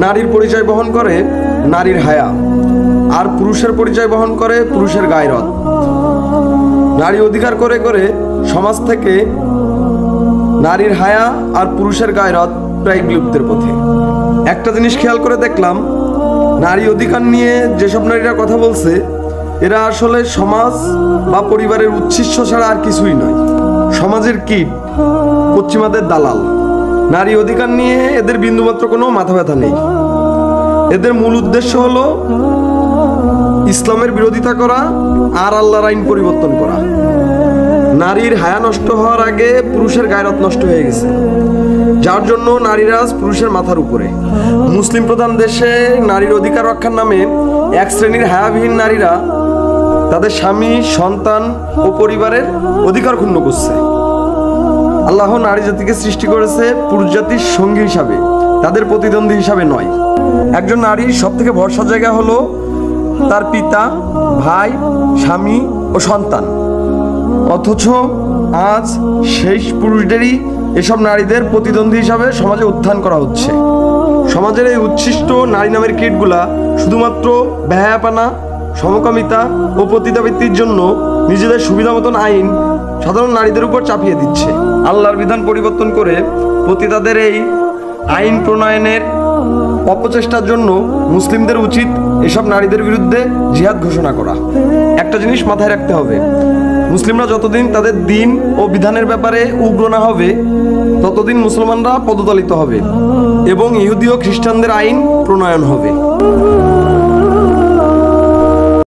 নারীর পরিচয় বহন করে নারীর হায়া, আর পুরুষের পরিচয় বহন করে পুরুষের গায়রত। নারী অধিকার করে করে সমাজ থেকে নারীর হায়া আর পুরুষের গায়রত প্রায় বিলুপ্তের পথে। একটা জিনিস খেয়াল করে দেখলাম, নারী অধিকার নিয়ে যেসব নারীরা কথা বলছে এরা আসলে সমাজ বা পরিবারের উচ্ছিষ্ট ছাড়া আর কিছুই নয়। সমাজের কীট, পশ্চিমাদের দালাল। নারী অধিকার নিয়ে এদের বিন্দুমাত্র কোনো মাথা ব্যথা নেই। এদের মূল উদ্দেশ্য হলো ইসলামের বিরোধিতা করা আর আল্লাহর আইন পরিবর্তন করা। নারীর হায়া নষ্ট হওয়ার আগে পুরুষের গায়রত নষ্ট হয়ে গেছে, যার জন্য নারীরা পুরুষের মাথার উপরে। মুসলিম প্রধান দেশে নারীর অধিকার রক্ষার নামে এক শ্রেণীর হায়াবিহীন নারীরা তাদের স্বামী, সন্তান ও পরিবারের অধিকার ক্ষুণ্ণ করছে। আল্লাহ নারী জাতিকে সৃষ্টি করেছে পুরুষ জাতির সঙ্গী হিসাবে, তাদের প্রতিদ্বন্দ্বী হিসাবে নয়। একজন নারীর সব থেকে ভরসার জায়গা হলো তার পিতা, ভাই, স্বামী ও সন্তান। অথচ আজ সেই পুরুষদেরই এসব নারীদের প্রতিদ্বন্দ্বী হিসাবে সমাজে উত্থান করা হচ্ছে। সমাজের এই উচ্ছিষ্ট নারী নামের কীটগুলা শুধুমাত্র বেহায়াপনা, সমকামিতা ও পতিতাবৃত্তির জন্য নিজেদের সুবিধা মতন আইন সাধারণ নারীদের উপর চাপিয়ে দিচ্ছে। আল্লাহর বিধান পরিবর্তন করে পতিতাদের এই আইন প্রণয়নের অপচেষ্টার জন্য মুসলিমদের উচিত এসব নারীদের বিরুদ্ধে জিহাদ ঘোষণা করা। একটা জিনিস মাথায় রাখতে হবে, মুসলিমরা যতদিন তাদের দিন ও বিধানের ব্যাপারে উগ্র না হবে ততদিন মুসলমানরা পদদলিত হবে এবং ইহুদি ও খ্রিস্টানদের আইন প্রণয়ন হবে।